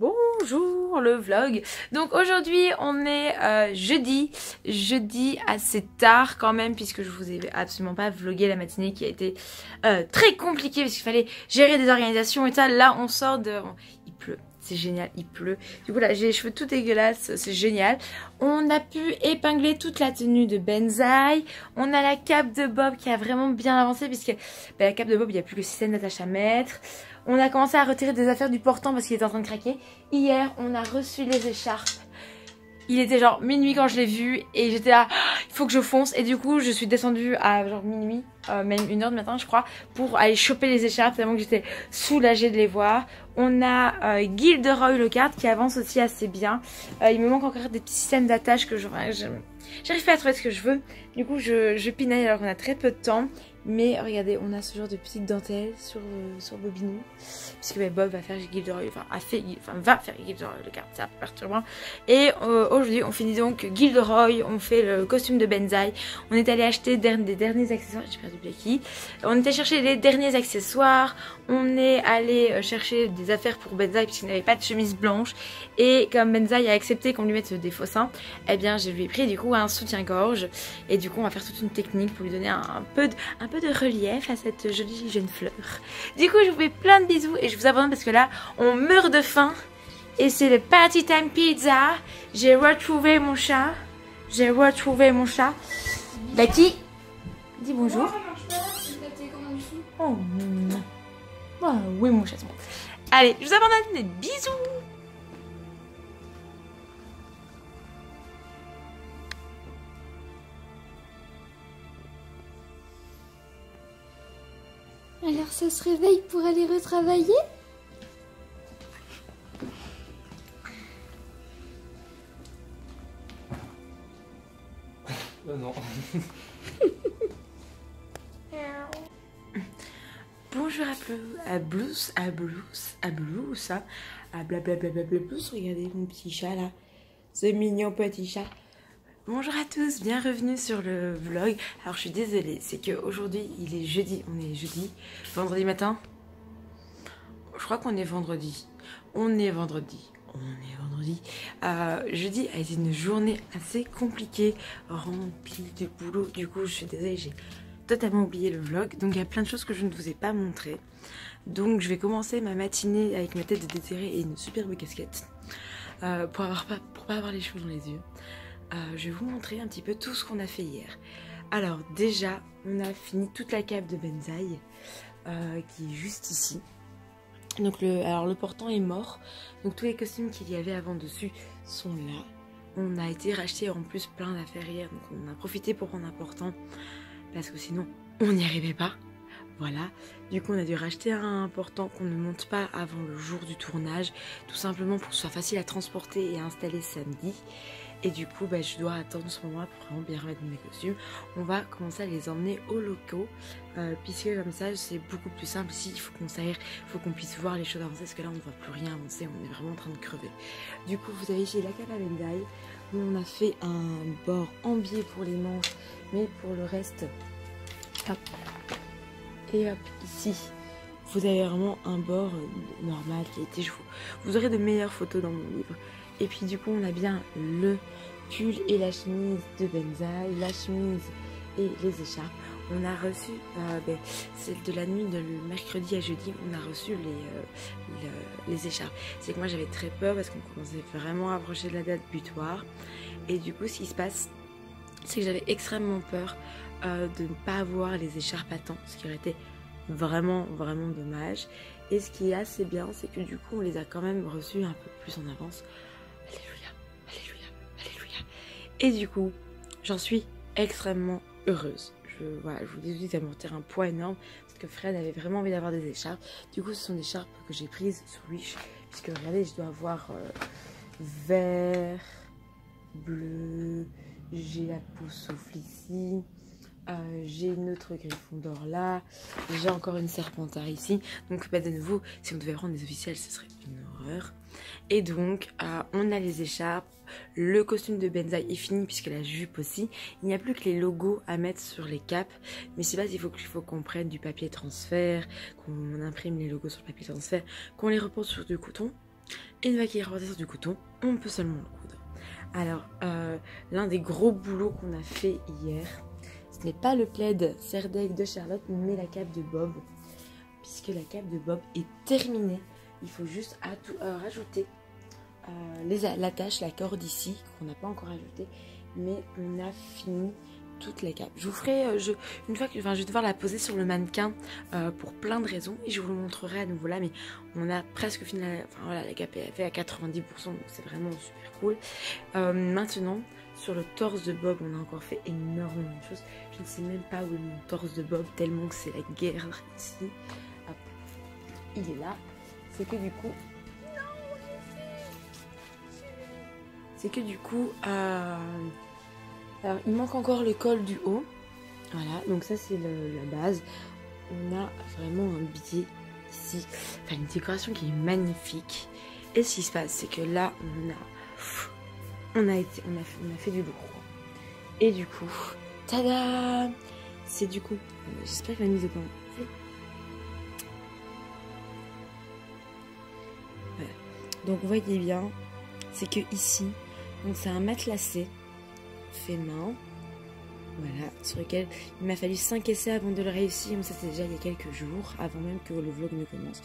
Bonjour le vlog. Donc aujourd'hui on est jeudi assez tard quand même, puisque je vous ai absolument pas vlogué la matinée qui a été très compliquée parce qu'il fallait gérer des organisations et ça. Là on sort de... Il pleut. C'est génial, il pleut. Du coup là j'ai les cheveux tout dégueulasses, c'est génial. On a pu épingler toute la tenue de Benzaï. On a la cape de Bob qui a vraiment bien avancé, puisque la cape de Bob il n'y a plus que 6 système d'attache à mettre. On a commencé à retirer des affaires du portant parce qu'il était en train de craquer. Hier on a reçu les écharpes. Il était genre minuit quand je l'ai vu et j'étais là, il faut que je fonce. Et du coup je suis descendue à genre minuit, même 1h du matin je crois, pour aller choper les écharpes tellement que j'étais soulagée de les voir. On a Gilderoy Lockhart qui avance aussi assez bien. Il me manque encore des petits systèmes d'attache que j'arrive pas à trouver ce que je veux. Du coup je pinaille alors qu'on a très peu de temps. Mais regardez, on a ce genre de petite dentelle sur Bobinou. Puisque Bob va faire Gilderoy, va faire Gilderoy Lockhart, c'est un peu perturbant. Et aujourd'hui, on finit donc Gilderoy, on fait le costume de Benzaï. On est allé acheter des derniers accessoires, j'ai perdu Blacky. On était chercher les derniers accessoires. On est allé chercher des affaires pour Benzaï puisqu'il n'avait pas de chemise blanche. Et comme Benzaï a accepté qu'on lui mette des faux seins, eh bien je lui ai pris du coup un soutien-gorge. Et du coup on va faire toute une technique pour lui donner un peu de relief à cette jolie jeune fleur. Du coup je vous fais plein de bisous et je vous abandonne parce que là on meurt de faim. Et c'est le Party Time Pizza. J'ai retrouvé mon chat. Blacky, dis bonjour. Oh, oh oui mon chat. Allez, je vous abandonne, des bisous. Alors ça se réveille pour aller retravailler? Non. Bonjour à blablabla, regardez mon petit chat là, ce mignon petit chat. Bonjour à tous, bienvenue sur le vlog. Alors je suis désolée, c'est qu'aujourd'hui il est jeudi, on est jeudi, vendredi matin. Je crois qu'on est vendredi. Jeudi a été une journée assez compliquée, remplie de boulot. Du coup je suis désolée, j'ai totalement oublié le vlog. Donc il y a plein de choses que je ne vous ai pas montrées. Donc je vais commencer ma matinée avec ma tête de déterré et une superbe casquette. Pour pas avoir les cheveux dans les yeux. Je vais vous montrer un petit peu tout ce qu'on a fait hier. Alors déjà on a fini toute la cape de Benzaï qui est juste ici. Donc le portant est mort. Donc tous les costumes qu'il y avait avant dessus sont là. On a été racheter en plus plein d'affaires hier. Donc on a profité pour prendre un portant parce que sinon on n'y arrivait pas. Voilà, du coup on a dû racheter un portant qu'on ne monte pas avant le jour du tournage, tout simplement pour que ce soit facile à transporter et à installer samedi. Et du coup je dois attendre ce moment pour vraiment bien remettre mes costumes. On va commencer à les emmener aux locaux, puisque comme ça c'est beaucoup plus simple. Ici il faut qu'on s'aère, il faut qu'on puisse voir les choses avancer, parce que là on ne voit plus rien avancer, on est vraiment en train de crever. Du coup vous avez ici la cape à Benzaï, où on a fait un bord en biais pour les manches, mais pour le reste, hop. Et hop, ici, vous avez vraiment un bord normal qui a été... Vous aurez de meilleures photos dans mon livre. Et puis du coup, on a bien le pull et la chemise de Benzaï, la chemise et les écharpes. On a reçu, c'est de la nuit de mercredi à jeudi, on a reçu les écharpes. C'est que moi j'avais très peur parce qu'on commençait vraiment à approcher de la date butoir. Et du coup, ce qui se passe, c'est que j'avais extrêmement peur de ne pas avoir les écharpes à temps, ce qui aurait été vraiment dommage. Et ce qui est assez bien, c'est que du coup on les a quand même reçus un peu plus en avance. Alléluia, alléluia, alléluia. Et du coup j'en suis extrêmement heureuse. Je vous dis, ça m'a retiré un poids énorme parce que Fred avait vraiment envie d'avoir des écharpes. Du coup ce sont des écharpes que j'ai prises sur Wish, puisque regardez, je dois avoir vert, bleu, j'ai la peau souffle ici, j'ai une autre Gryffondor là, j'ai encore une Serpentard ici. Donc de nouveau, si on devait prendre des officiels, ce serait une horreur. Et donc on a les écharpes, le costume de Benzaï est fini puisque la jupe aussi. Il n'y a plus que les logos à mettre sur les capes, mais c'est pas, il faut qu'on prenne du papier transfert, qu'on imprime les logos sur le papier transfert, qu'on les reporte sur du coton. Et une fois qu'il est reporté sur du coton, on peut seulement le coudre. Alors l'un des gros boulots qu'on a fait hier, ce n'est pas le plaid Serdaigle de Charlotte, mais la cape de Bob. Puisque la cape de Bob est terminée, il faut juste rajouter l'attache, la corde ici, qu'on n'a pas encore ajouté. Mais on a fini toute la cape. Je vous ferai, une fois que je vais devoir la poser sur le mannequin pour plein de raisons. Et je vous le montrerai à nouveau là, mais on a presque fini, la cape est faite à 90%, donc c'est vraiment super cool. Maintenant, sur le torse de Bob, on a encore fait énormément de choses. Je ne sais même pas où est mon torse de Bob, tellement que c'est la guerre ici. Hop. Il est là. C'est que du coup... alors, il manque encore le col du haut. Voilà, donc ça c'est la base. On a vraiment un billet ici. Enfin, une décoration qui est magnifique. Et ce qui se passe, c'est que là, on a fait du lourd. Et du coup, tada! C'est du coup, j'espère que la mise au point. Voilà. Donc vous voyez bien, c'est que ici, donc c'est un matelassé fait main, voilà, sur lequel il m'a fallu 5 essais avant de le réussir, mais ça c'est déjà il y a quelques jours, avant même que le vlog ne commence.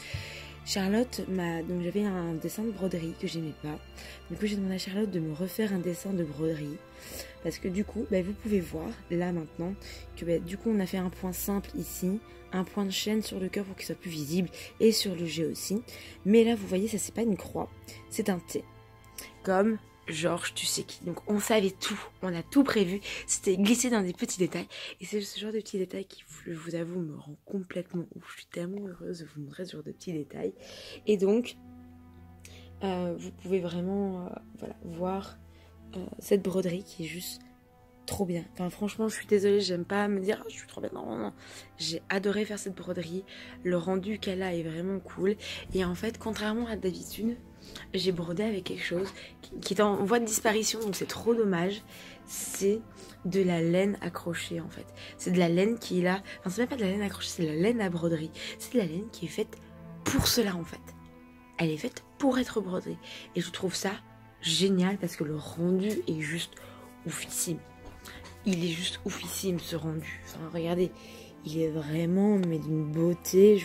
Charlotte donc j'avais un dessin de broderie que j'aimais pas, du coup j'ai demandé à Charlotte de me refaire un dessin de broderie, parce que du coup, vous pouvez voir, là maintenant, que du coup on a fait un point simple ici, un point de chaîne sur le cœur pour qu'il soit plus visible, et sur le G aussi, mais là vous voyez, ça c'est pas une croix, c'est un T, comme Georges tu sais qui. Donc on savait tout, on a tout prévu, c'était glissé dans des petits détails, et c'est ce genre de petits détails qui, je vous avoue, me rend complètement ouf. Je suis tellement heureuse de vous montrer ce genre de petits détails. Et donc vous pouvez vraiment voir cette broderie qui est juste trop bien. Enfin franchement, je suis désolée, j'aime pas me dire je suis trop bien. Non. J'ai adoré faire cette broderie. Le rendu qu'elle a est vraiment cool. Et en fait, contrairement à d'habitude, j'ai brodé avec quelque chose qui est en voie de disparition, donc c'est trop dommage. C'est de la laine accrochée en fait. C'est de la laine qui est là. Enfin, c'est même pas de la laine accrochée, c'est de la laine à broderie. C'est de la laine qui est faite pour cela en fait. Elle est faite pour être brodée. Et je trouve ça génial parce que le rendu est juste oufissime. Il est juste oufissime ce rendu. Enfin, regardez, il est vraiment mais d'une beauté.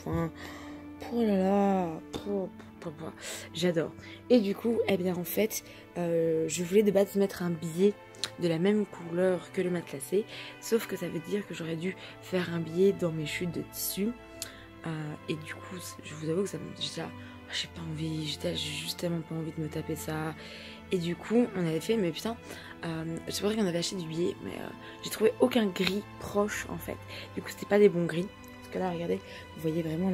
Oh là là, j'adore. Et du coup, en fait, je voulais de base mettre un billet de la même couleur que le matelassé, sauf que ça veut dire que j'aurais dû faire un billet dans mes chutes de tissu. Et du coup, je vous avoue que ça me dit j'ai pas envie, j'ai juste tellement pas envie de me taper ça. Et du coup, on avait fait, mais putain, c'est vrai qu'on avait acheté du billet, mais j'ai trouvé aucun gris proche en fait. Du coup, c'était pas des bons gris. Parce que là, regardez, vous voyez vraiment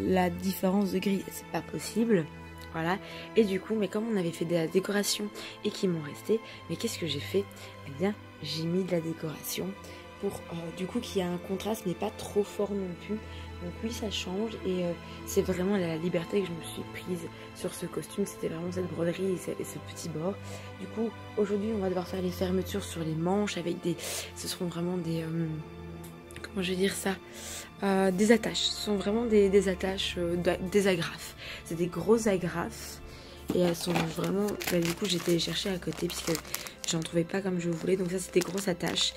la différence de gris, c'est pas possible. Voilà. Et du coup, mais comme on avait fait de la décoration et qu'ils m'ont resté, mais qu'est-ce que j'ai fait? Eh bien, j'ai mis de la décoration pour du coup qu'il y a un contraste, mais pas trop fort non plus. Donc oui, ça change et c'est vraiment la liberté que je me suis prise sur ce costume. C'était vraiment cette broderie et ce petit bord. Du coup, aujourd'hui, on va devoir faire les fermetures sur les manches avec ce seront vraiment des... comment je vais dire ça, des attaches. Ce sont vraiment des attaches, des agrafes. C'est des grosses agrafes. Et elles sont vraiment... du coup, j'ai été les chercher à côté puisque j'en trouvais pas comme je voulais. Donc ça, c'est des grosses attaches.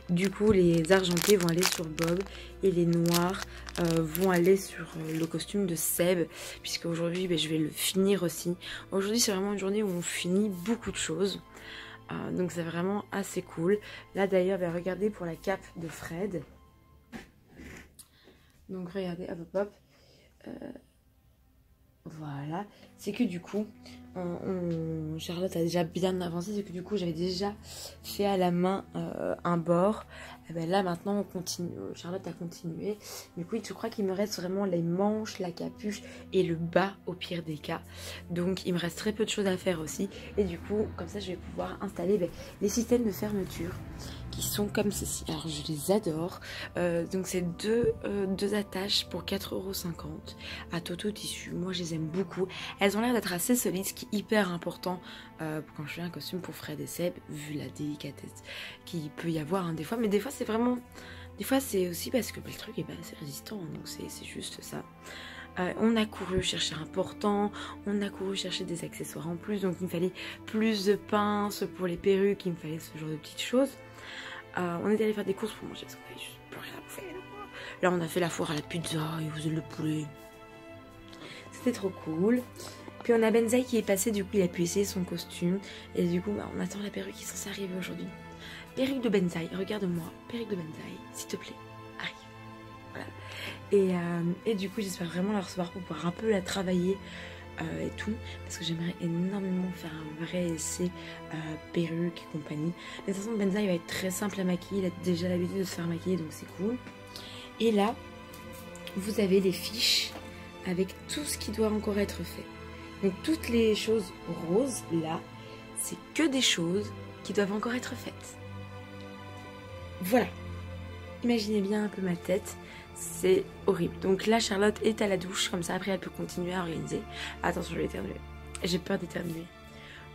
Du coup, les argentés vont aller sur Bob. Et les noirs vont aller sur le costume de Seb. Puisque aujourd'hui, je vais le finir aussi. Aujourd'hui, c'est vraiment une journée où on finit beaucoup de choses. Donc c'est vraiment assez cool. Là, d'ailleurs, regardez pour la cape de Fred. Donc regardez, hop. Voilà, c'est que du coup, Charlotte a déjà bien avancé, c'est que du coup j'avais déjà fait à la main un bord. Et ben là maintenant on continue, Charlotte a continué. Du coup je crois qu'il me reste vraiment les manches, la capuche et le bas au pire des cas. Donc il me reste très peu de choses à faire aussi. Et du coup comme ça je vais pouvoir installer les systèmes de fermeture qui sont comme ceci. Alors je les adore. Donc c'est deux attaches pour 4,50 € à Toto Tissu. Moi je les aime beaucoup. Elles ont l'air d'être assez solides, ce qui est hyper important quand je fais un costume pour Fred et Seb, vu la délicatesse qu'il peut y avoir des fois. Mais des fois c'est vraiment... Des fois c'est aussi parce que le truc est pas assez résistant, donc c'est juste ça. On a couru chercher un portant, on a couru chercher des accessoires en plus, donc il me fallait plus de pinces pour les perruques, il me fallait ce genre de petites choses. On est allé faire des courses pour manger parce qu'on avait juste plus rien à bouffer. Là on a fait la foire à la pizza, ils faisaient le poulet. C'était trop cool. Puis on a Benzaï qui est passé, du coup il a pu essayer son costume. Et du coup on attend la perruque qui est censée arriver aujourd'hui. Perruque de Benzaï, regarde-moi, perruque de Benzaï, s'il te plaît, arrive. Voilà. Et du coup j'espère vraiment la recevoir pour pouvoir un peu la travailler et tout, parce que j'aimerais énormément faire un vrai essai perruque et compagnie. Mais de toute façon Benzaï va être très simple à maquiller, il a déjà l'habitude de se faire maquiller, donc c'est cool. Et là vous avez les fiches avec tout ce qui doit encore être fait. Donc toutes les choses roses là, c'est que des choses qui doivent encore être faites. Voilà, imaginez bien un peu ma tête, c'est horrible. Donc là Charlotte est à la douche, comme ça après elle peut continuer à organiser. Attention, je vais éternuer, j'ai peur d'éternuer.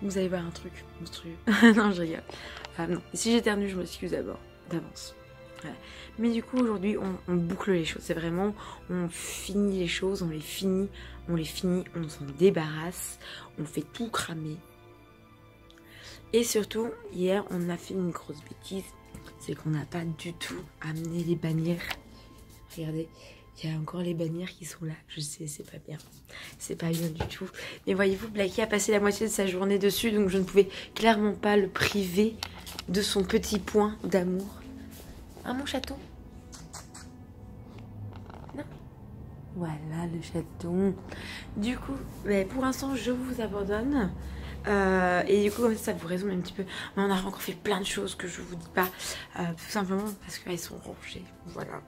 Vous allez voir un truc monstrueux. Non, je rigole. Non, si j'éternue je m'excuse d'avance. Voilà. Mais du coup aujourd'hui on boucle les choses, c'est vraiment, on finit les choses, on les finit, on s'en débarrasse, on fait tout cramer. Et surtout, hier on a fait une grosse bêtise. C'est qu'on n'a pas du tout amené les bannières. Regardez, il y a encore les bannières qui sont là. Je sais, c'est pas bien. C'est pas bien du tout. Mais voyez-vous, Blacky a passé la moitié de sa journée dessus. Donc je ne pouvais clairement pas le priver de son petit point d'amour. Hein, mon chaton? Non? Voilà le chaton. Du coup, pour l'instant, je vous abandonne. Et du coup comme ça vous résume un petit peu. Mais on a encore fait plein de choses que je vous dis pas, tout simplement parce qu'elles sont rangées. Voilà.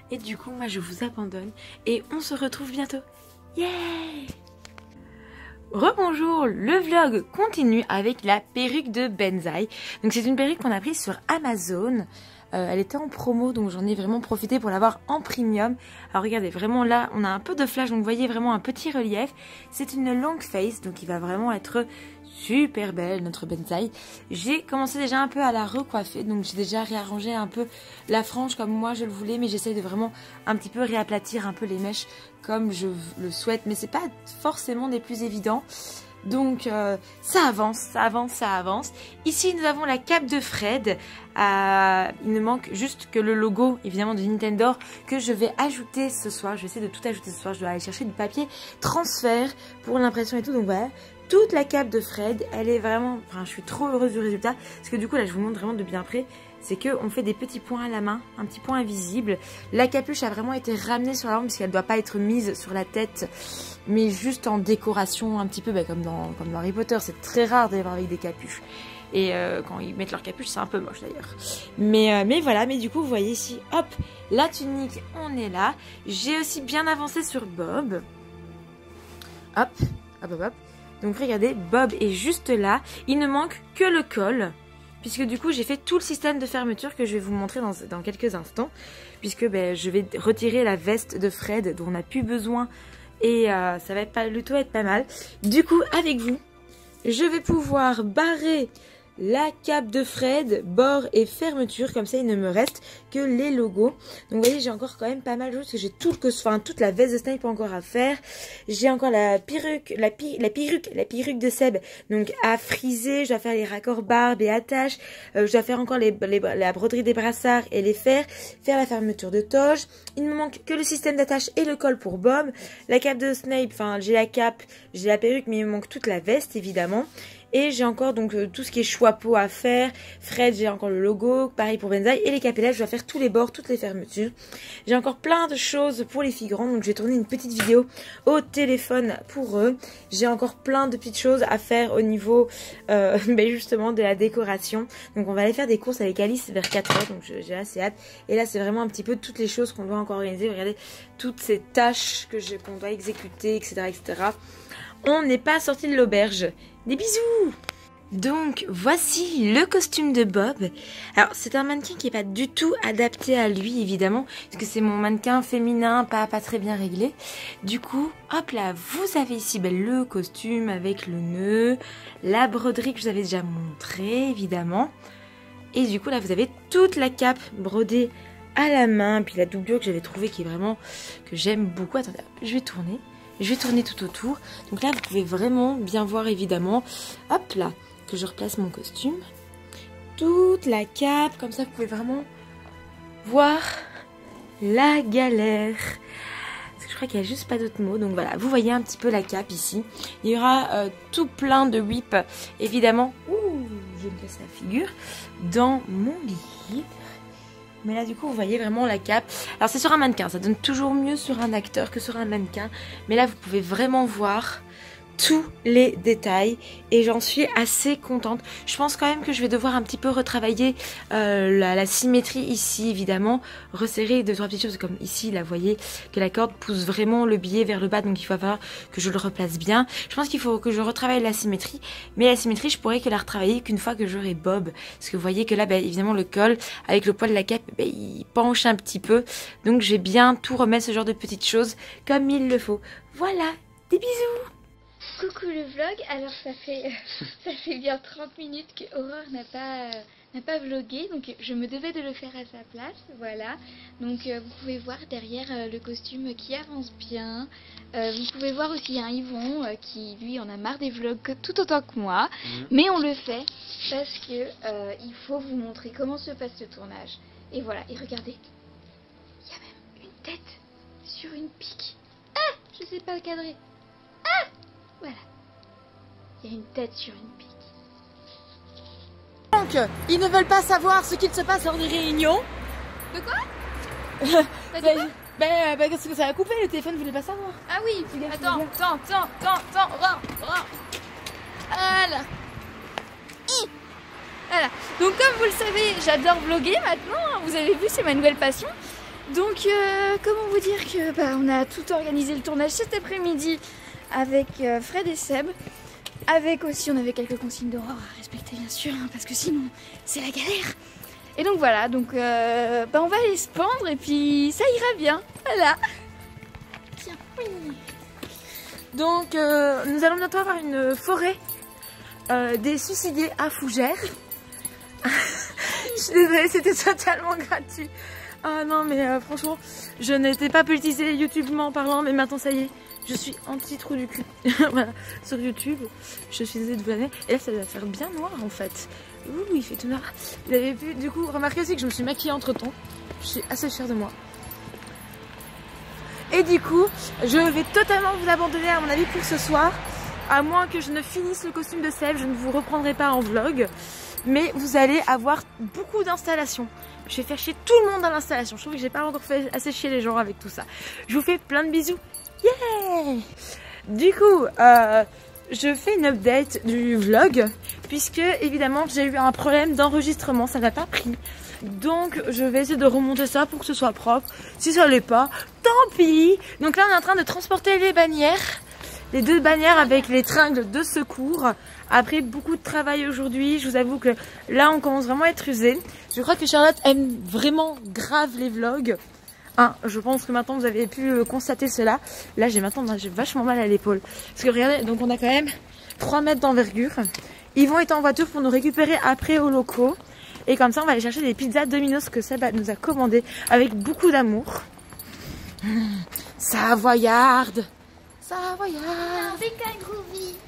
Et du coup moi je vous abandonne et on se retrouve bientôt. Yeah! Rebonjour, le vlog continue avec la perruque de Benzaï. Donc c'est une perruque qu'on a prise sur Amazon. Elle était en promo, donc j'en ai vraiment profité pour l'avoir en premium. Alors regardez, vraiment là on a un peu de flash, donc vous voyez vraiment un petit relief. C'est une long face, donc il va vraiment être super belle notre Benzaï. J'ai commencé déjà un peu à la recoiffer, donc j'ai déjà réarrangé un peu la frange comme moi je le voulais, mais j'essaye de vraiment un petit peu réaplatir un peu les mèches comme je le souhaite, mais c'est pas forcément des plus évidents. Donc ça avance, ça avance, ça avance. Ici nous avons la cape de Fred. Il ne manque juste que le logo évidemment de Nintendo que je vais ajouter ce soir. Je vais essayer de tout ajouter ce soir. Je dois aller chercher du papier transfert pour l'impression et tout. Donc voilà, toute la cape de Fred, elle est vraiment... Enfin, je suis trop heureuse du résultat. Parce que du coup là je vous montre vraiment de bien près. C'est qu'on fait des petits points à la main, un petit point invisible. La capuche a vraiment été ramenée sur la main parce qu'elle ne doit pas être mise sur la tête, mais juste en décoration un petit peu, comme dans Harry Potter. C'est très rare d'aller voir avec des capuches. Et quand ils mettent leur capuche, c'est un peu moche d'ailleurs. Mais voilà, mais du coup, vous voyez ici, hop, la tunique, on est là. J'ai aussi bien avancé sur Bob. Hop, hop, hop, hop. Donc regardez, Bob est juste là. Il ne manque que le col. Puisque du coup j'ai fait tout le système de fermeture que je vais vous montrer dans quelques instants. Puisque je vais retirer la veste de Fred dont on n'a plus besoin. Et ça va plutôt être pas mal. Du coup avec vous, je vais pouvoir barrer la cape de Fred, bord et fermeture. Comme ça il ne me reste que les logos. Donc vous voyez j'ai encore quand même pas mal de choses. Parce que j'ai toute la veste de Snape encore à faire. J'ai encore la perruque de Seb. Donc à friser, je dois faire les raccords barbes et attaches. Je dois faire encore la broderie des brassards et les faire la fermeture de toge. Il ne me manque que le système d'attache et le col pour Bob. La cape de Snape, enfin j'ai la cape, j'ai la perruque, mais il me manque toute la veste évidemment. Et j'ai encore donc tout ce qui est choix-peau à faire. Fred, j'ai encore le logo. Pareil pour Benzaï. Et les capellages, je dois faire tous les bords, toutes les fermetures. J'ai encore plein de choses pour les filles grandes. Donc je vais tourner une petite vidéo au téléphone pour eux. J'ai encore plein de petites choses à faire au niveau justement de la décoration. Donc on va aller faire des courses avec Alice vers 4h. Donc j'ai assez hâte. Et là c'est vraiment un petit peu toutes les choses qu'on doit encore organiser. Regardez toutes ces tâches qu'on doit exécuter, etc., etc. On n'est pas sorti de l'auberge. Des bisous! Donc voici le costume de Bob. Alors c'est un mannequin qui n'est pas du tout adapté à lui évidemment, parce que c'est mon mannequin féminin pas très bien réglé. Du coup, hop là, vous avez ici le costume avec le nœud, la broderie que je vous avais déjà montré évidemment. Et du coup là vous avez toute la cape brodée à la main, puis la doublure que j'avais trouvée qui est vraiment, que j'aime beaucoup. Attendez, je vais tourner tout autour. Donc là vous pouvez vraiment bien voir évidemment, hop là, que je replace mon costume, toute la cape, comme ça vous pouvez vraiment voir la galère. Parce que je crois qu'il n'y a juste pas d'autres mots, donc voilà, vous voyez un petit peu la cape ici. Il y aura tout plein de whips, évidemment, ouh, je me casse la figure, dans mon livre. Mais là du coup vous voyez vraiment la cape. Alors c'est sur un mannequin, ça donne toujours mieux sur un acteur que sur un mannequin. Mais là vous pouvez vraiment voir tous les détails et j'en suis assez contente. Je pense quand même que je vais devoir un petit peu retravailler la symétrie ici évidemment, resserrer 2-3 petites choses comme ici là vous voyez que la corde pousse vraiment le billet vers le bas, donc il va falloir que je le replace bien. Je pense qu'il faut que je retravaille la symétrie, mais la symétrie je pourrais que la retravailler qu'une fois que j'aurai Bob, parce que vous voyez que là évidemment le col avec le poil de la cape il penche un petit peu, donc je vais bien tout remettre ce genre de petites choses comme il le faut. Voilà, des bisous. Coucou le vlog, alors ça fait bien 30 minutes que Aurore n'a pas vlogué, donc je me devais de le faire à sa place, voilà. Donc vous pouvez voir derrière le costume qui avance bien. Vous pouvez voir aussi un Yvon qui lui en a marre des vlogs tout autant que moi, mais on le fait parce que il faut vous montrer comment se passe le tournage. Et voilà, et regardez, il y a même une tête sur une pique. Ah, je sais pas le cadrer. Ah, voilà, il y a une tête sur une pique. Donc, ils ne veulent pas savoir ce qu'il se passe lors des réunions. De quoi? Parce que ça a coupé, le téléphone ne voulait pas savoir. Ah oui, attends, voilà. Voilà, donc comme vous le savez, j'adore vlogger maintenant, vous avez vu, c'est ma nouvelle passion. Donc, comment vous dire que on a tout organisé le tournage cet après-midi avec Fred et Seb. Avec aussi, on avait quelques consignes d'Aurore à respecter bien sûr, hein, parce que sinon c'est la galère. Et donc voilà, donc on va aller se pendre et puis ça ira bien, voilà. Tiens, oui. Donc nous allons bientôt avoir une forêt des suicidés à Fougères. Je suis désolée, c'était totalement gratuit. Ah non mais franchement, je n'étais pas politisée YouTubement parlant, mais maintenant ça y est. Je suis anti-trou du cul. Voilà, sur YouTube, je suis désolée de vous l'année. Et là, ça va faire bien noir en fait. Ouh, il fait tout noir. Vous avez pu, du coup, remarquer aussi que je me suis maquillée entre temps. Je suis assez fière de moi. Et du coup, je vais totalement vous abandonner à mon avis pour ce soir. À moins que je ne finisse le costume de Sèvres, je ne vous reprendrai pas en vlog. Mais vous allez avoir beaucoup d'installations. Je vais faire chier tout le monde dans l'installation. Je trouve que j'ai pas encore fait assez chier les gens avec tout ça. Je vous fais plein de bisous. Yeah! Du coup, je fais une update du vlog puisque évidemment j'ai eu un problème d'enregistrement, ça n'a pas pris. Donc je vais essayer de remonter ça pour que ce soit propre. Si ça l'est pas, tant pis. Donc là on est en train de transporter les bannières, les 2 bannières avec les tringles de secours. Après beaucoup de travail aujourd'hui, je vous avoue que là on commence vraiment à être usé. Je crois que Charlotte aime vraiment grave les vlogs. Je pense que maintenant vous avez pu constater cela. Là j'ai vachement mal à l'épaule. Parce que regardez, donc on a quand même 3 mètres d'envergure. Ils vont être en voiture pour nous récupérer après aux locaux. Et comme ça on va aller chercher des pizzas Domino's que Seb nous a commandées avec beaucoup d'amour. Savoyarde.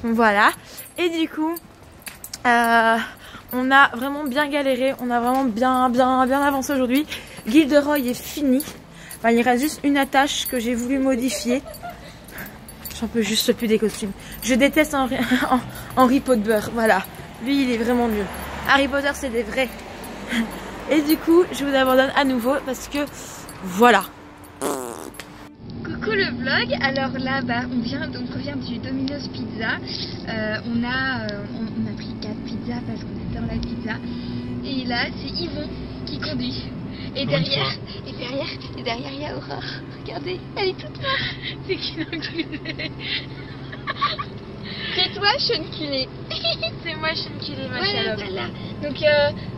Voilà. Et du coup, on a vraiment bien galéré. On a vraiment bien avancé aujourd'hui. Gilderoy est fini. Enfin, il reste juste une attache que j'ai voulu modifier. J'en peux juste plus des costumes. Je déteste Harry Potter. Voilà. Lui, il est vraiment nul. Harry Potter, c'est des vrais. Et du coup, je vous abandonne à nouveau parce que voilà. Coucou le vlog, alors là on revient du Domino's Pizza. On a pris 4 pizzas parce qu'on adore la pizza. Et là c'est Yvon qui conduit. Et derrière il y a Aurore. Regardez, elle est toute noire. C'est qui l'enculé. C'est toi, Sean Culé. C'est moi, Sean Culé, ma Voilà, chalope.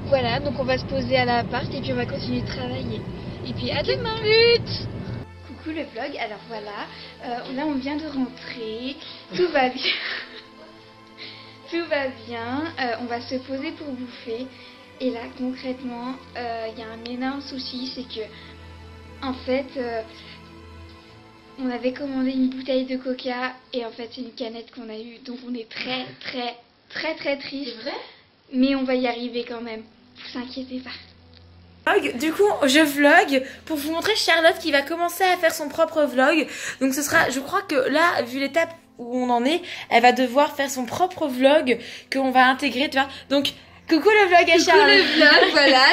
voilà. Donc on va se poser à l'appart et puis on va continuer de travailler. Et puis à demain. Coucou le vlog, alors voilà, là on vient de rentrer, tout va bien. Tout va bien, on va se poser pour bouffer. Et là concrètement, il y a un énorme souci, c'est que en fait, on avait commandé une bouteille de coca et en fait c'est une canette qu'on a eue, donc on est très triste. C'est vrai? Mais on va y arriver quand même, vous inquiétez pas. Du coup, je vlog pour vous montrer Charlotte qui va commencer à faire son propre vlog. Donc ce sera, je crois que là, vu l'étape où on en est, elle va devoir faire son propre vlog qu'on va intégrer, tu vois. Donc, coucou le vlog à Charlotte. Coucou le vlog, voilà, là,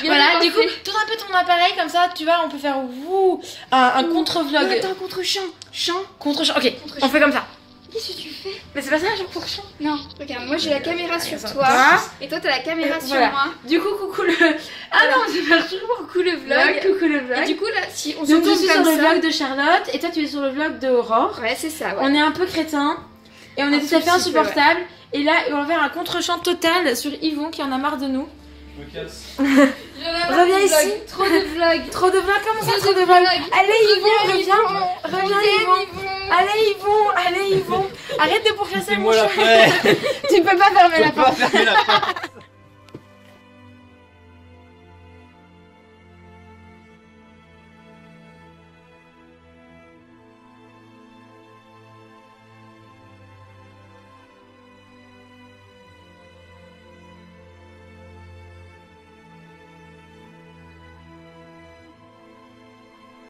bien voilà, du pensé. coup, tourne un peu ton appareil comme ça, tu vois, on peut faire un contre-vlog. Attends, contre-champ. Contre-champ, ok, Contre-champ. on fait comme ça. Qu'est-ce que tu fais? Mais c'est pas ça, genre contre-champ. Non, regarde, moi j'ai la caméra sur toi. Toi. Et toi t'as la caméra sur Voilà. moi. Du coup, coucou le... Ah non, c'est pas toujours Coucou le vlog. coucou le vlog. Et du coup là, si on se Donc je tourne suis sur comme le ça. vlog de Charlotte et toi tu es sur le vlog de Aurore. Ouais, c'est ça, ouais. On est un peu crétins et on est Un tout tout à fait petit peu, insupportables. Et là, on va faire un contre-champ total sur Yvon qui en a marre de nous. Je me casse. Reviens ici. Trop de vlogs. Trop de vlogs, comment ça, Trop trop de de vlogs? vlogs. Allez Yvon, reviens Yvon. Yvon. Allez Yvon. Arrête de pourchasser mon Fais-moi la chat. paix. Tu peux pas fermer Je la peux pas porte. fermer la porte.